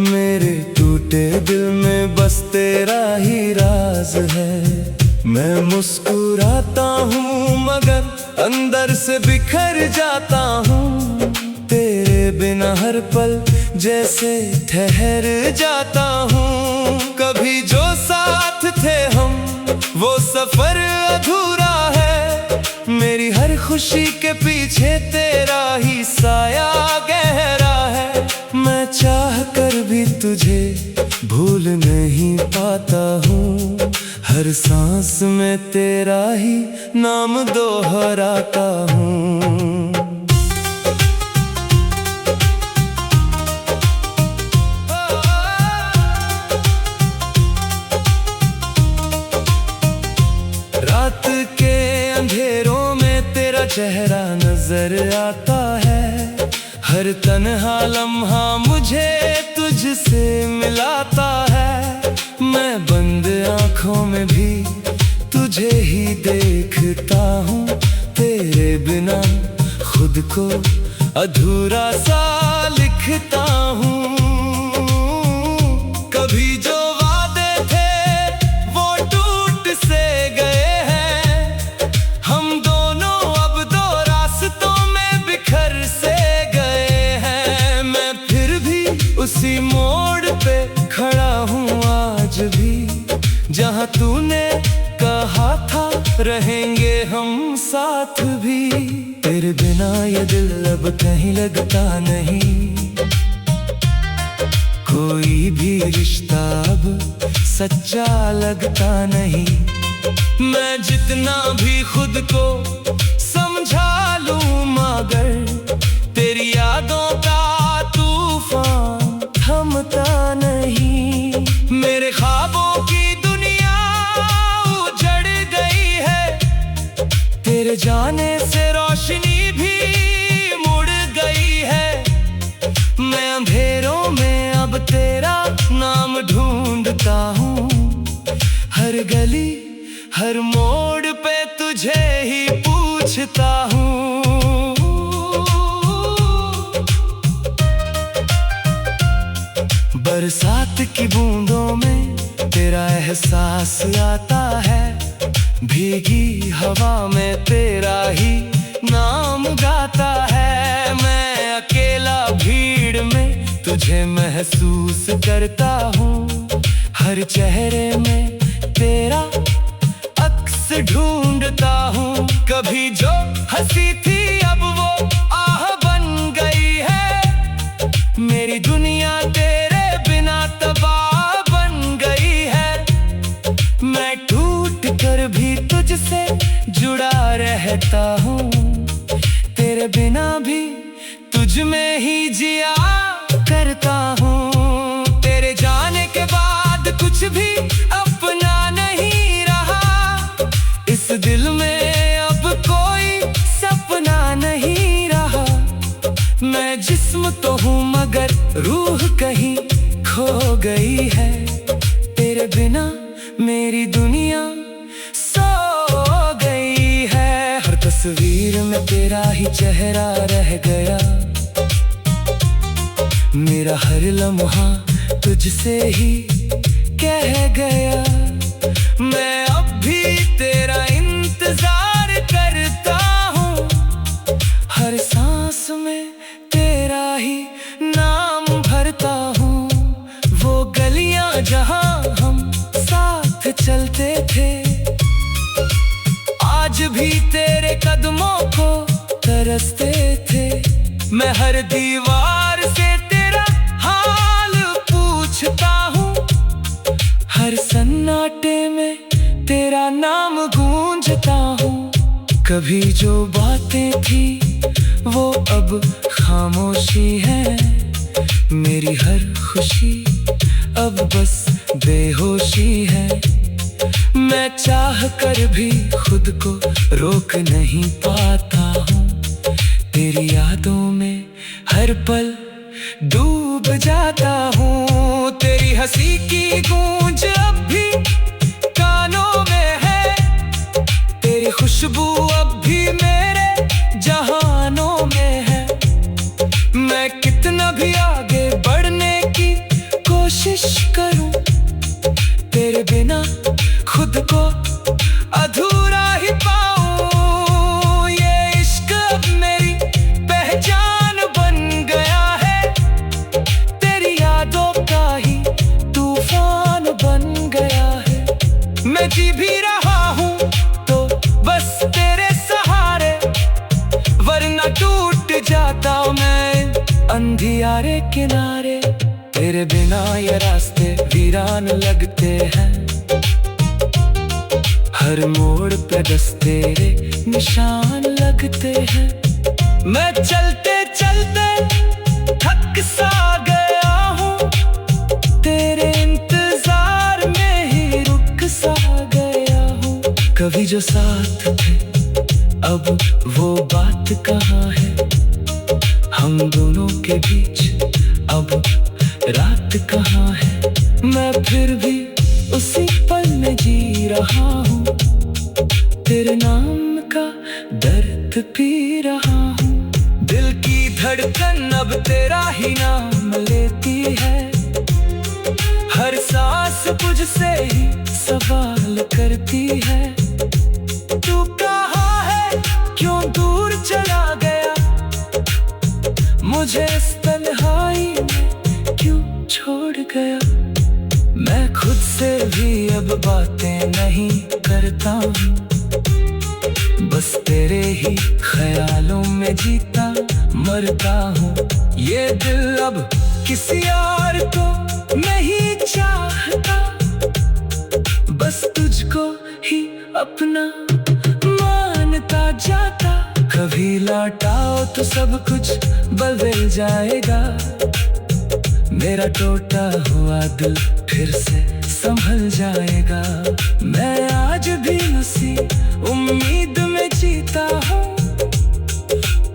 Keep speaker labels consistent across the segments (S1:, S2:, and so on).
S1: मेरे टूटे दिल में बस तेरा ही राज है। मैं मुस्कुराता हूँ मगर अंदर से बिखर जाता हूँ। तेरे बिना हर पल जैसे ठहर जाता हूँ। कभी जो साथ थे हम वो सफर अधूरा है। मेरी हर खुशी के पीछे तेरा ही साया गहरा है। मैं चाह कर भी तुझे भूल नहीं पाता हूँ। हर सांस में तेरा ही नाम दोहराता हूँ। रात के अंधेरों में तेरा चेहरा नजर आता है। हर तन्हा लम्हा मुझे तुझसे मिलाता है। मैं बंद आँखों में भी तुझे ही देखता हूँ। तेरे बिना खुद को अधूरा सा लिखता हूँ। कभी जो वादे थे वो टूट से गए हैं। हम दोनों अब दो रास्तों में बिखर से गए हैं। मैं फिर भी उसी मोड़ पे खड़ा हूँ आज भी, जहाँ तूने कहा था रहेंगे हम साथ भी। तेरे बिना ये दिल अब कहीं लगता नहीं। कोई भी रिश्ता अब सच्चा लगता नहीं। मैं जितना भी खुद को समझा लूं मगर तेरी यादों का तूफान थमता नहीं। मेरे ख्वाबों की दुनिया उजड़ गई है। तेरे जाने से रोशनी भी मुड़ गई है। मैं अंधेरों में अब तेरा नाम ढूंढता हूँ। हर गली हर मोड़ पे तुझे ही पूछता हूँ। बरसात की बूंदों में तेरा एहसास आता है। भीगी हवा में तेरा ही नाम गाता है। मैं अकेला भीड़ में तुझे महसूस करता हूँ। हर चेहरे में तेरा अक्स ढूंढता हूँ। कभी जो हंसी थी अब वो आह बन गई है। मेरी दुनिया तेरे बिना तबाह बन गई है। मैं टूट कर भी तुझसे जुड़ा रहता हूँ। तेरे बिना भी तुझ में ही जिया करता हूँ। तेरे जाने के बाद कुछ भी अपना नहीं रहा। इस दिल में अब कोई सपना नहीं रहा। मैं जिस्म तो हूँ मगर रूह कहीं खो गई है। तेरे बिना मेरी दुनिया सो गई है। हर तस्वीर में तेरा ही चेहरा रह गया। मेरा हर लम्हा तुझसे ही कह गया। मैं अब भी तेरा इंतजार करता हूँ। हर सांस में तेरा ही नाम भरता हूँ। वो गलियां जहाँ हम साथ चलते थे आज भी तेरे कदमों को तरसते थे। मैं हर दीवार से तेरा हाल पूछता हूँ। हर सन्नाटे में तेरा नाम गूंजता हूँ। कभी जो बातें थी वो अब खामोशी है। मेरी हर खुशी अब बस बेहोशी है। मैं चाह कर भी खुद को रोक नहीं पाता हूँ। तेरी यादों में हर पल डूब जाता हूँ। तेरी हंसी की गूंज अब भी कानों में है। तेरी खुशबू अब भी मेरे जहानों में है। मैं कितना भी आगे बढ़ने की कोशिश करूं तेरे बिना खुद को अधूरा ही पाऊं। ये इश्क अब मेरी पहचान बन गया है, तेरी यादों का ही तूफान बन गया है। मैं जी भी रहा हूँ तो बस तेरे सहारे, वरना टूट जाता मैं अंधियारे किनारे। तेरे बिना ये रास्ते वीरान लगते हैं, हर मोड़ पे बस तेरे निशान लगते हैं। मैं चलते चलते थक सा गया हूँ, तेरे इंतजार में ही रुक सा गया हूँ। कभी जो साथ थे अब वो बात कहाँ है, हम दोनों के बीच अब रात कहाँ है। मैं फिर भी उसी पल में जी रहा हूँ, तेरे नाम का दर्द पी रहा हूँ। दिल की धड़कन अब तेरा ही नाम लेती है, हर सांस तुझसे ही सवाल करती है। तू कहाँ है, क्यों दूर चला गया, मुझे इस तन्हाई में क्यों छोड़ गया। मैं खुद से भी अब बातें नहीं करता हूँ, बस तेरे ही ख्यालों में जीता मरता हूँ। ये दिल अब किसी और को नहीं चाहता, बस तुझको ही अपना मानता जाता। कभी लौटाओ तो सब कुछ बदल जाएगा, मेरा टूटा हुआ दिल फिर से संभल जाएगा। मैं आज भी उसी उम्मीद में जीता हूँ,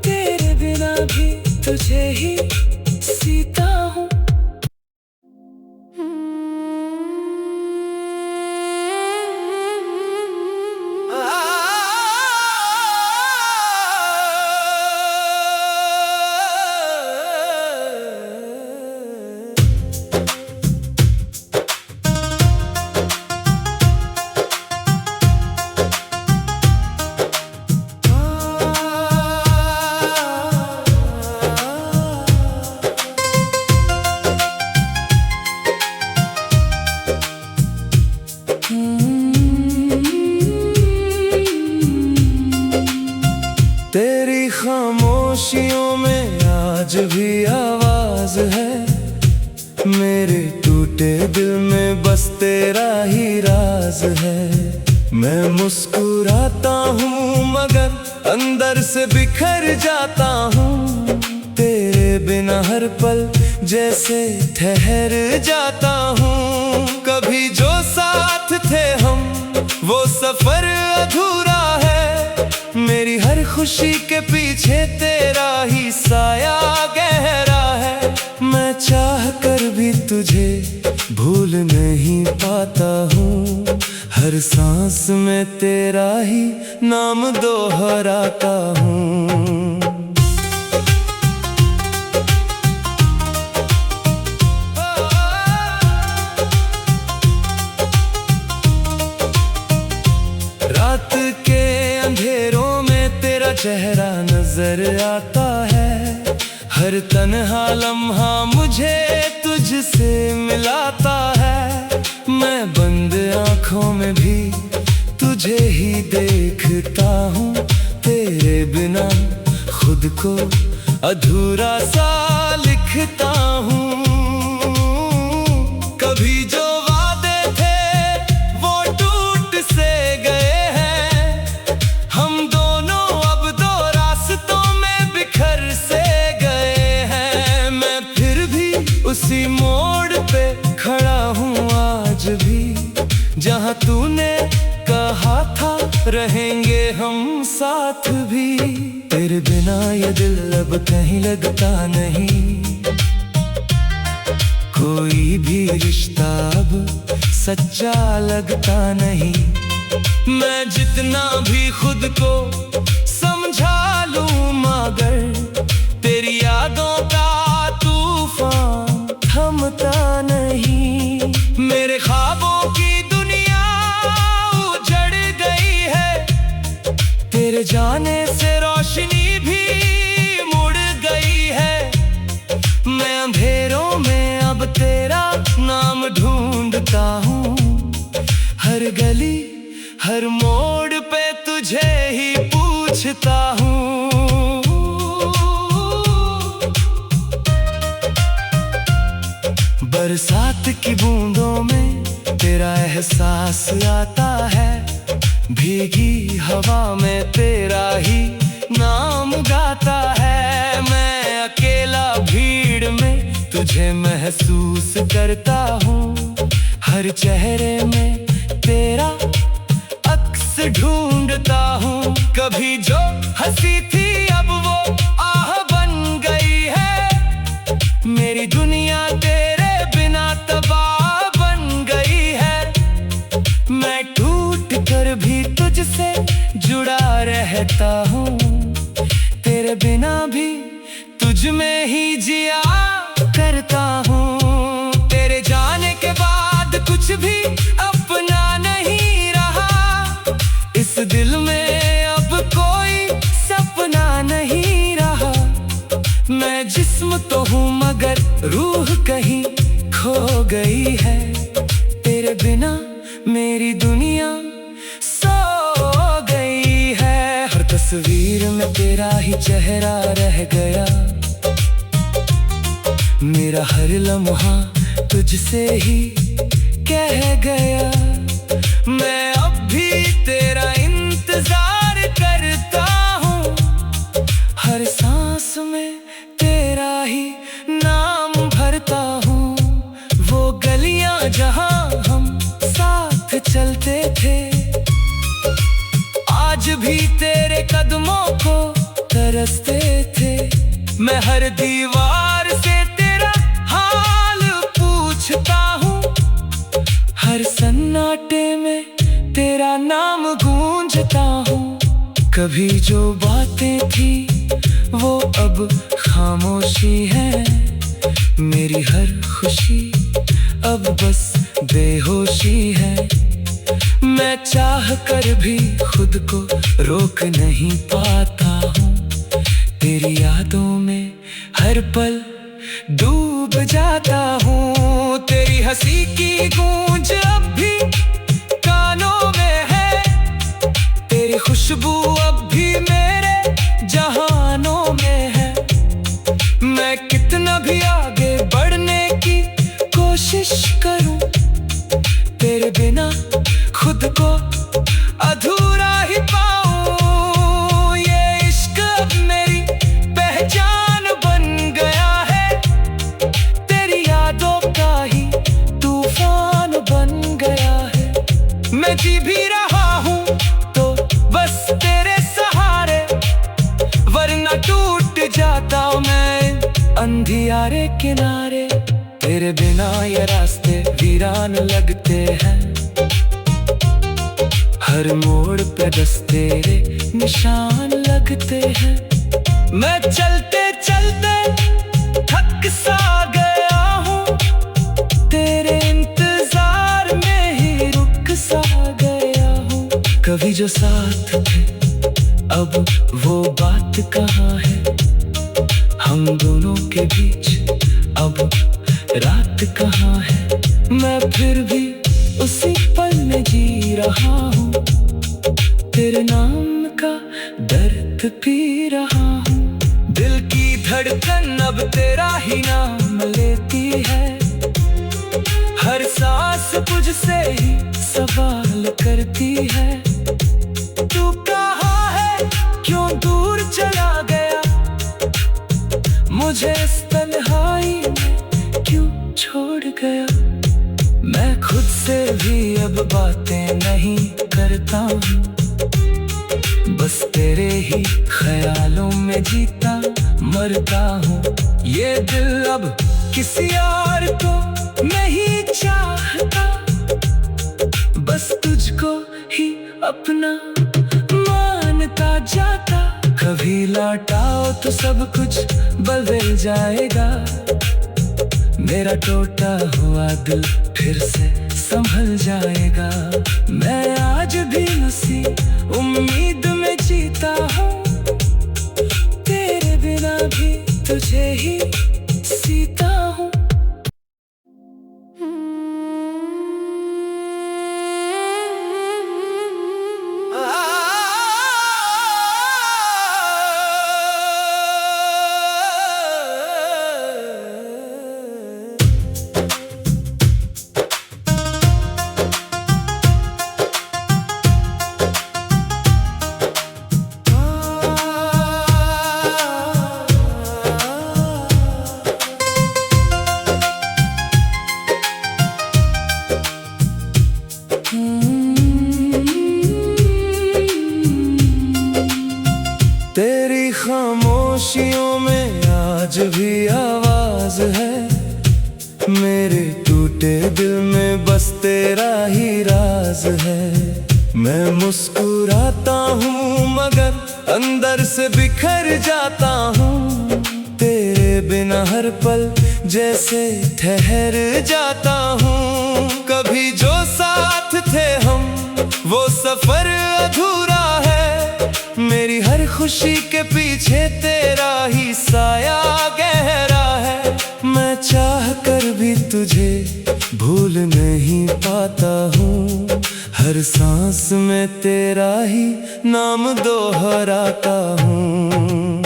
S1: तेरे बिना भी तुझे ही सीता हूँ। तेरी खामोशियों में आज भी आवाज है, मेरे टूटे दिल में बस तेरा ही राज है। मैं मुस्कुराता हूँ मगर अंदर से बिखर जाता हूँ, तेरे बिना हर पल जैसे ठहर जाता हूँ। कभी जो साथ थे हम वो सफर अधूरा है, मेरी हर खुशी के पीछे तेरा ही साया गहरा है। मैं चाह कर भी तुझे भूल नहीं पाता हूँ, हर सांस में तेरा ही नाम दोहराता हूँ। रात के अंधेरों में तेरा चेहरा नजर आता है, हर तन्हा लम्हा मुझे तुझसे मिलाता है। मैं बंद आँखों में भी तुझे ही देखता हूँ, तेरे बिना खुद को अधूरा सा लिखता हूँ। कभी जो वादे थे वो टूट से गए हैं, हम दोनों अब दो रास्तों में बिखर से गए हैं। मैं फिर भी उसी मोड़ पे खड़ा हूँ आज भी, जहाँ तूने कहा था रहेंगे हम साथ भी। तेरे बिना ये दिल अब कहीं लगता नहीं, कोई भी रिश्ता अब सच्चा लगता नहीं। मैं जितना भी खुद को समझा लूं मगर तेरी यादों का तूफान थमता नहीं। मेरे ख्वाबों की दुनिया उजड़ गई है, तेरे जाने से रोशनी भी मुड़ गई है। मैं अंधेरों में अब तेरा नाम ढूंढता हूँ, हर गली हर मोड़ पे तुझे ही पूछता हूँ। बरसात की बूंदों में तेरा एहसास आता है, भीगी हवा में तेरा ही नाम गाता है। मैं अकेला भीड़ में तुझे महसूस करता हूँ, हर चेहरे में तेरा अक्स ढूंढता हूँ। कभी जो हंसी थी अब वो आह बन गई है, मेरी दुनिया तेरे बिना तबाह बन गई है। मैं टूट कर भी तुझसे जुड़ा रहता हूँ, तेरे बिना भी तुझ में ही जिया करता हूँ। तेरे जाने के बाद कुछ भी अपना नहीं रहा, इस दिल में अब कोई सपना नहीं रहा। मैं जिस्म तो हूँ मगर रूह कहीं खो गई है, तेरे बिना मेरी दुनिया सो गई है। हर तस्वीर में तेरा ही चेहरा रह गया, मेरा हर लम्हा तुझसे ही कह गया। मैं अब भी तेरा इंतजार करता हूँ, हर सांस में तेरा ही नाम भरता हूँ। वो गलियां जहाँ हम साथ चलते थे, आज भी तेरे कदमों को तरसते थे। मैं हर दीवार से तेरा हाल पूछता हूँ, हर सन्नाटे में तेरा नाम गूंजता हूँ। कभी जो बातें थी वो अब खामोशी है, मेरी हर खुशी अब बस बेहोशी है। मैं चाह कर भी खुद को रोक नहीं पाता हूँ, तेरी यादों में हर पल डूब जाता हूँ। तेरी हंसी की गूंज अब भी कानों में है, तेरी खुशबू अब भी मेरे जहानों में है। मैं कितना भी आगे बढ़ने की कोशिश करूं, तेरे बिना खुद को अधूरा ही पाऊं। ये इश्क अब मेरी पहचान बन गया है, तेरी यादों का ही तूफान बन गया है। मैं जी भी रहा हूँ तो बस तेरे सहारे, वरना टूट जाता मैं अंधियारे किनारे। तेरे बिना ये रास्ते वीरान लगते हैं, हर मोड़ पे बस तेरे निशान लगते हैं। मैं चलते चलते थक सा गया हूँ, तेरे इंतजार में ही रुक सा गया हूँ। कभी जो साथ थे अब वो बात कहाँ है, हम दोनों के बीच अब रात कहाँ है। मैं फिर भी उसी पल में जी रहा हूँ, तेरे नाम का दर्द पी रहा हूँ। दिल की धड़कन अब तेरा ही नाम लेती है, हर सांस तुझसे ही सवाल करती है। तू कहाँ है, क्यों दूर चला गया, मुझे इस तन्हाई में क्यों छोड़ गया। मैं खुद से भी अब बातें नहीं करता हूँ, बस तेरे ही ख्यालों में जीता मरता हूँ। ये दिल अब किसी और को नहीं चाहता, बस तुझको ही अपना मानता जाता। कभी लौटाओ तो सब कुछ बदल जाएगा, मेरा टूटा हुआ दिल फिर से संभल जाएगा। मैं आज भी उसी उम्मीद में जीता हूँ, तेरे बिना भी तुझे ही सीता हूँ। तेरी खामोशियों में आज भी आवाज है, मेरे टूटे दिल में बस तेरा ही राज है। मैं मुस्कुराता हूँ मगर अंदर से बिखर जाता हूँ, तेरे बिना हर पल जैसे ठहर जाता हूँ। कभी जो साथ थे हम वो सफर अधूरा है, मेरी हर खुशी के पीछे तेरा ही साया गहरा है। मैं चाह कर भी तुझे भूल नहीं पाता हूँ, हर सांस में तेरा ही नाम दोहराता हूँ।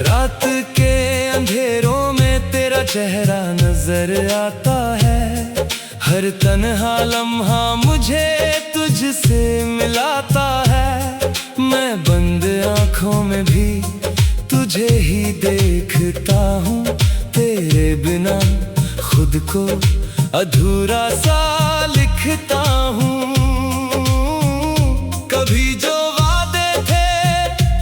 S1: रात के अंधेरों में तेरा चेहरा नजर आता है, हर तन्हा लम्हा मुझे तुझसे मिलाता है। मैं बंद आँखों में भी तुझे ही देखता हूँ, तेरे बिना खुद को अधूरा सा लिखता हूँ। कभी जो वादे थे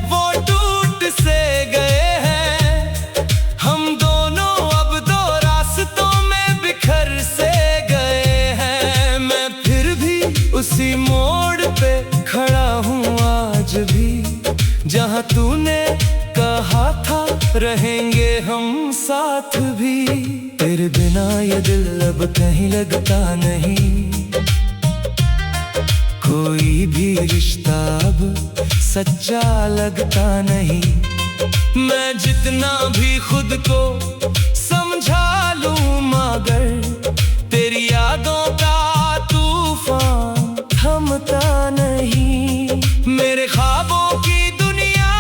S1: वो टूट से गए हैं, हम दोनों अब दो रास्तों में बिखर से गए हैं। मैं फिर भी उसी मोड़ पे खड़ा हूँ आज भी, जहाँ तूने कहा था रहेंगे हम साथ भी। तेरे बिना ये दिल अब कहीं लगता नहीं, कोई भी रिश्ता अब सच्चा लगता नहीं। मैं जितना भी खुद को समझा लूं मगर तेरी यादों का तूफान थमता नहीं। मेरे ख्वाबों की दुनिया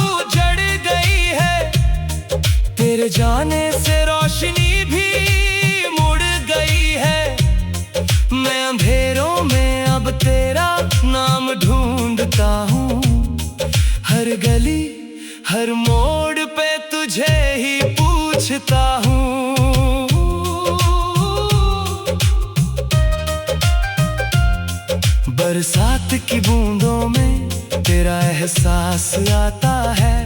S1: उजड़ गई है, तेरे जाने से रोशनी भी मुड़ गई है। मैं अंधेरों में अब तेरा नाम ढूंढता हूँ, हर गली हर मोड़ पे तुझे ही पूछता हूँ। बरसात की बूंदों में तेरा एहसास आता है,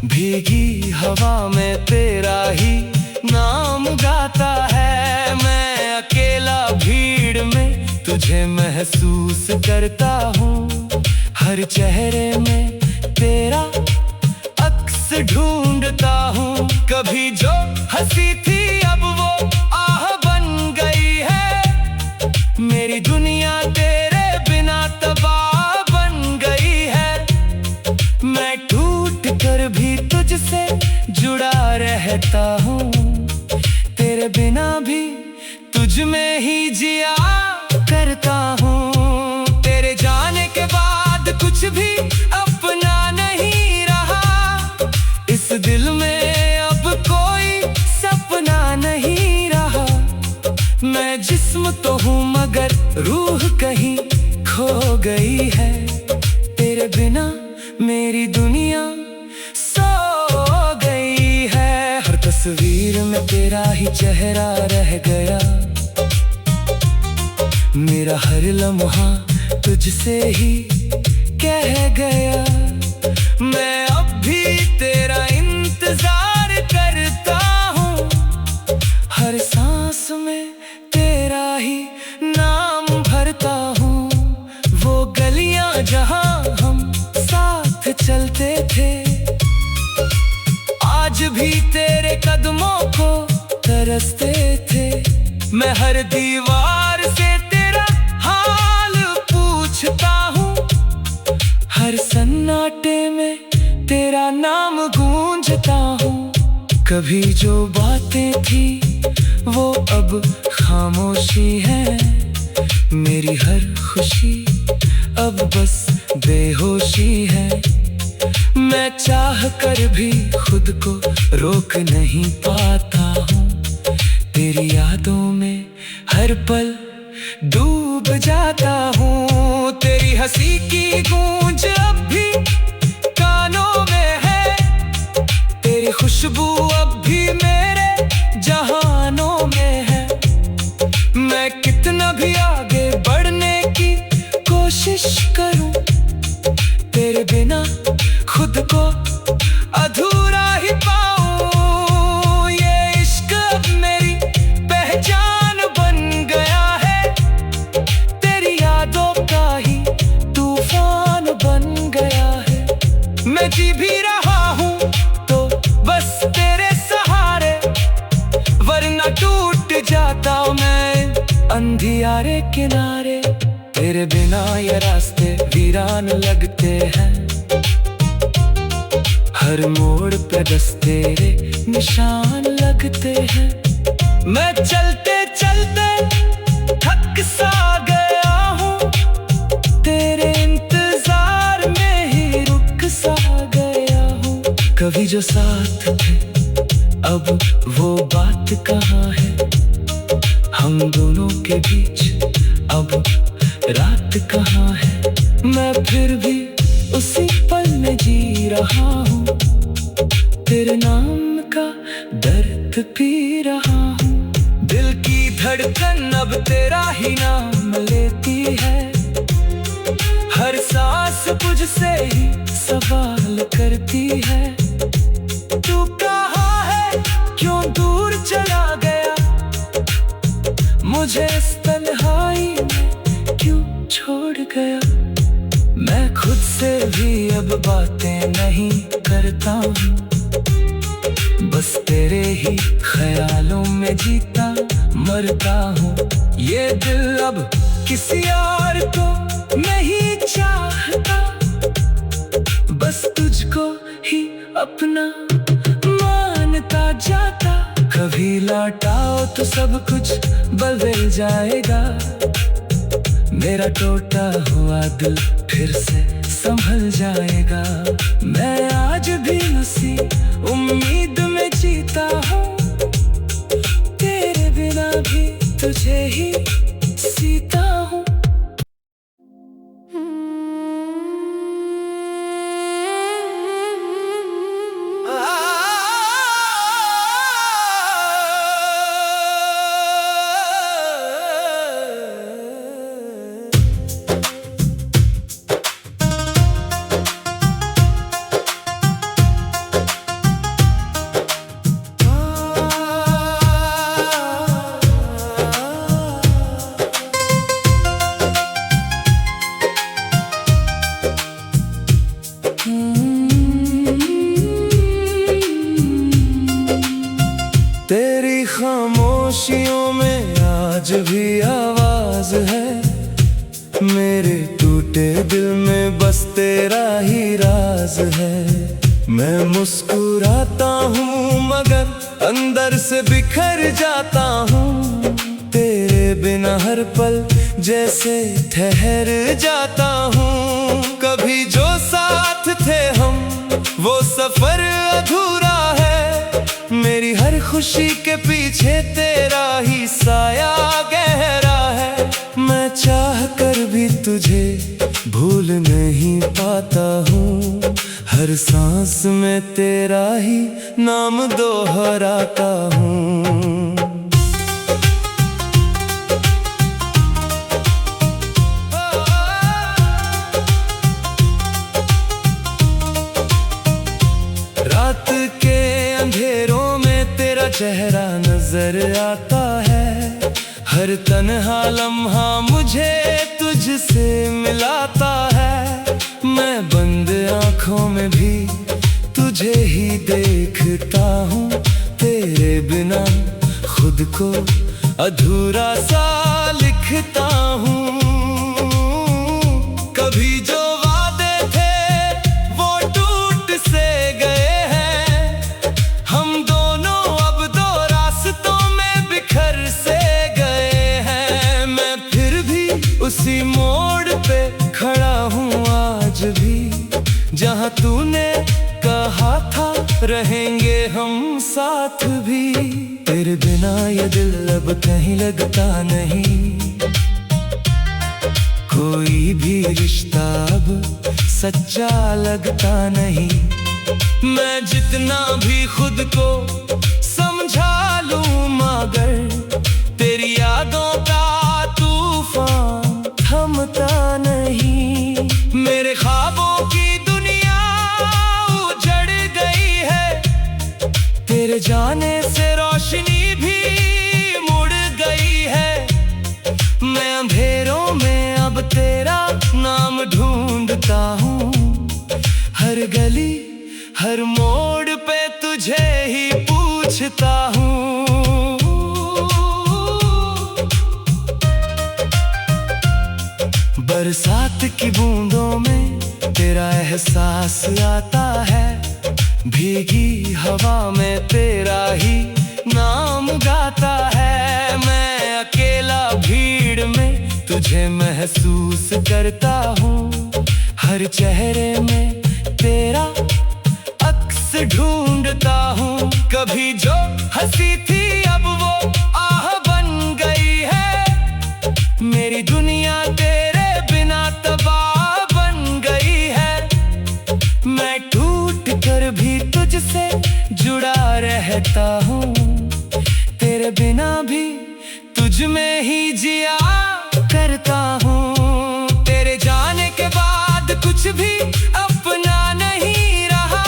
S1: भीगी हवा में तेरा ही नाम गाता है। मैं अकेला भीड़ में तुझे महसूस करता हूँ, हर चेहरे में तेरा अक्स ढूंढता हूँ। कभी जो हंसी थी अब वो आह बन गई है, मेरी दुनिया तेरे बिना तबाह बन गई है। मैं टूट कर भी तुझसे जुड़ा रहता हूँ, तेरे बिना भी तुझ में ही जिया करता हूँ। तेरे जाने के बाद कुछ भी अपना नहीं रहा, इस दिल में अब कोई सपना नहीं रहा। मैं जिस्म तो हूँ मगर रूह कहीं खो गई है, तेरे बिना मेरी दुनिया सो गई है। हर तस्वीर में तेरा ही चेहरा रह गया, मेरा हर लम्हा तुझसे ही कह गया। मैं अब भी तेरा इंतजार करता हूँ, हर सांस में तेरा ही नाम भरता हूँ। गलियां जहां हम साथ चलते थे, आज भी तेरे कदमों को तरसते थे। मैं हर दीवार से तेरा हाल पूछता हूँ, हर सन्नाटे में तेरा नाम गूंजता हूँ। कभी जो बातें थी वो अब खामोशी है, मेरी हर खुशी अब बस बेहोशी है। मैं चाह कर भी खुद को रोक नहीं पाता हूँ, तेरी यादों में हर पल डूब जाता हूँ। तेरी हंसी की गूंज अब भी कानों में है, तेरी खुशबू अब भी मेरे जहानों में है। मैं कितना भी आगे बढ़ने की कोशिश करूं, तेरे बिना खुद को अधूरा ही पाऊं। ये इश्क अब मेरी पहचान बन गया है, तेरी यादों का ही तूफान बन गया है। मैं जी भी रहा हूँ तो बस तेरे सहारे, वरना टूट जाता मैं अंधियारे किनारे। तेरे बिना ये रास्ते वीरान लगते हैं, हर मोड़ पे बस तेरे निशान लगते हैं। मैं चलते चलते थक सा गया हूँ, तेरे इंतजार में ही रुक सा गया हूँ। कभी जो साथ थे अब वो बात कहाँ है, हम दोनों के बीच अब रात कहाँ है। मैं फिर भी उसी पल में जी रहा हूँ, तेरे नाम का दर्द पी रहा हूँ। दिल की धड़कन अब तेरा ही नाम लेती है, हर सांस तुझसे ही सवाल करती है। तू कहाँ है, क्यों दूर चला गया, मुझे इस तन्हाई में क्यों छोड़ गया। मैं खुद से भी अब बातें नहीं करता हूँ, बस तेरे ही ख्यालों में जीता मरता हूँ। ये दिल अब किसी और को नहीं चाहता, बस तुझको ही अपना मानता जाता। कभी लौटाओ तो सब कुछ बदल जाएगा, मेरा टूटा हुआ दिल फिर से संभल जाएगा। मैं आज भी उसी उम्मीद में जीता हूँ, तेरे बिना भी तुझे ही सीता हूँ। तेरी खामोशियों में आज भी आवाज है, मेरे टूटे दिल में बस तेरा ही राज है। मैं मुस्कुराता हूँ मगर अंदर से बिखर जाता हूँ, तेरे बिना हर पल जैसे ठहर जाता हूँ। कभी जो साथ थे हम वो सफर अधूरा है, मेरी हर खुशी के पीछे तेरा ही साया गहरा है। मैं चाह कर भी तुझे भूल नहीं पाता हूँ, हर सांस में तेरा ही नाम दोहराता हूँ। रात के अंधेरों में तेरा चेहरा नजर आता है, हर तन्हा लम्हा मुझे तुझसे मिलाता तुझे ही देखता हूँ, तेरे बिना खुद को अधूरा सा लिखता हूँ। कभी जो वादे थे वो टूट से गए हैं, हम दोनों अब दो रास्तों में बिखर से गए हैं। मैं फिर भी उसी मोड़ पे खड़ा हूँ आज भी, जहाँ तूने कहा था रहेंगे हम साथ भी। तेरे बिना ये दिल अब कहीं लगता नहीं, कोई भी रिश्ता अब सच्चा लगता नहीं। मैं जितना भी खुद को समझा लूं मगर तेरी यादों का तूफान थमता नहीं। मेरे ख्वाबों की दुनिया उजड़ गई है, तेरे जाने से रोशनी भी मुड़ गई है। मैं अंधेरों में अब तेरा नाम ढूंढता हूँ, हर गली हर मोड़ पे तुझे ही पूछता हूँ। बरसात की बूंदों में तेरा एहसास आता है, भीगी हवा में तेरा ही नाम गाता है। मैं अकेला भीड़ में तुझे महसूस करता हूँ, हर चेहरे में तेरा अक्स ढूंढता हूँ। कभी जो हंसी थी अब वो आह बन गई है, मेरी दुनिया तेरे बिना तबाह बन गई है। मैं टूट कर भी तुझसे जुड़ा रहता हूँ, तेरे बिना भी तुझ में ही जिया करता हूँ। तेरे जाने के बाद कुछ भी अपना नहीं रहा,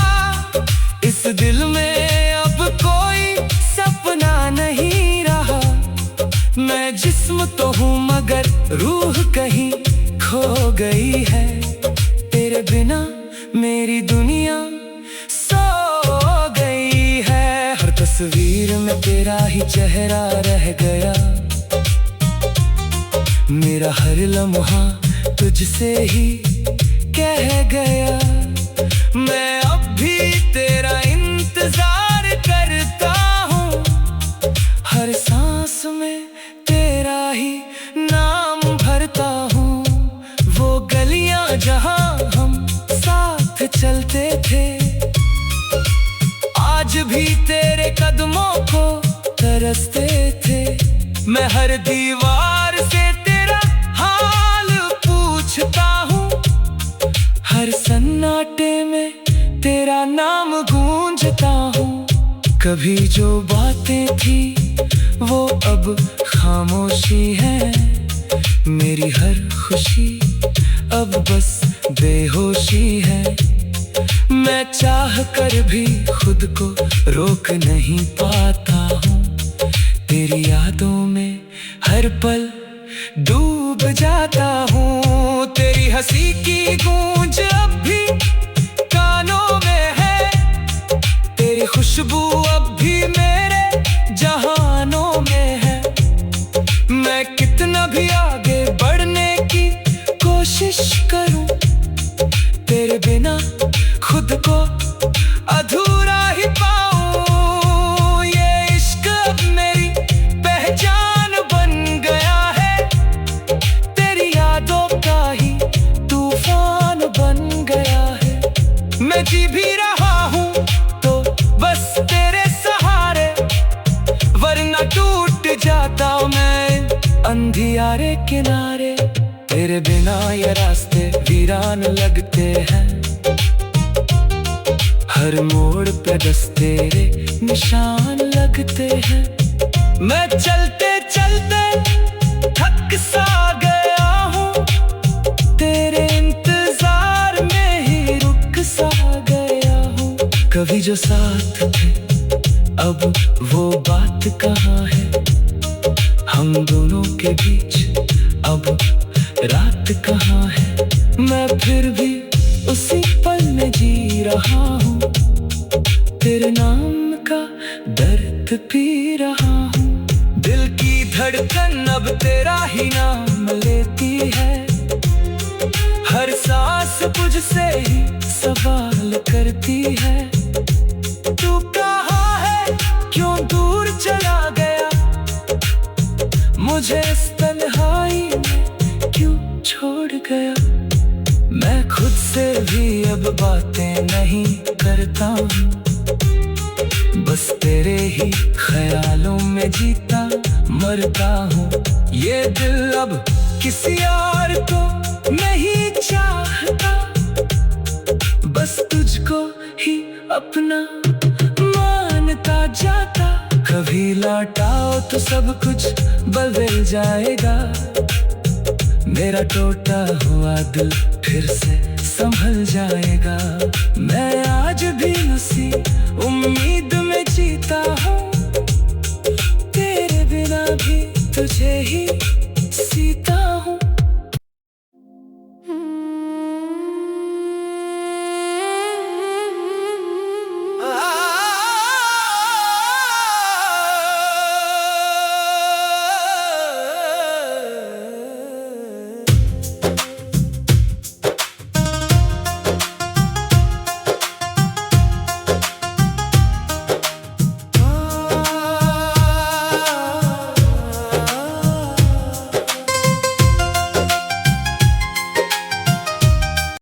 S1: इस दिल में अब कोई सपना नहीं रहा। मैं जिस्म तो हूँ मगर रूह कहीं खो गई है, तेरे बिना मेरी दुनिया सो गई है। हर तस्वीर में तेरा ही चेहरा रह गया, मेरा हर लम्हा तुझसे ही कह गया। मैं अब भी तेरा इंतजार करता हूँ, हर सांस में तेरा ही नाम भरता हूँ। वो गलियां जहाँ हम साथ चलते थे, आज भी तेरे कदमों को तरसते थे। मैं हर दीवार से तेरा हाल पूछता हूँ, हर सन्नाटे में तेरा नाम गूंजता हूँ। कभी जो बातें थी वो अब खामोशी है, मेरी हर खुशी अब बस बेहोशी है। मैं चाह कर भी खुद को रोक नहीं पाता हूँ, तेरी यादों में हर पल डूब जाता हूँ। तेरी हंसी की गूंज अब भी कानों में है, तेरी खुशबू अब भी मेरे जहानों में है। मैं कितना भी आगे बढ़ने की कोशिश करूं, तेरे बिना खुद को अधूरा ही पाऊं। ये इश्क अब मेरी पहचान बन गया है, तेरी यादों का ही तूफान बन गया है। मैं जी भी रहा हूँ तो बस तेरे सहारे, वरना टूट जाता मैं अंधियारे किनारे। तेरे बिना ये रास्ते वीरान लगते हैं, हर मोड़ पे बस तेरे निशान लगते हैं। मैं चलते चलते थक सा गया हूँ, तेरे इंतजार में ही रुक सा गया हूँ। कभी जो साथ थे अब वो बात कहाँ है, हम दोनों के बीच अब रात कहाँ है। मैं फिर भी उसी पल में जी रहा हूँ, तेरे नाम का दर्द पी रहा हूँ। दिल की धड़कन अब तेरा ही नाम लेती है। हर सांस मुझसे ही सवाल करती है। तू कहाँ है, क्यों दूर चला गया, मुझे इस तन्हाई में क्यों छोड़ गया। मैं खुद से भी अब बातें नहीं करता हूँ, बस तेरे ही ख्यालों में जीता मरता हूँ। ये दिल अब किसी और को नहीं चाहता, बस तुझको ही अपना मानता जाता। कभी लौटाओ तो सब कुछ बदल जाएगा, मेरा टूटा हुआ दिल फिर से संभल जाएगा। मैं आज भी उसी उम्मीद में जीता हूँ, तेरे बिना भी तुझे ही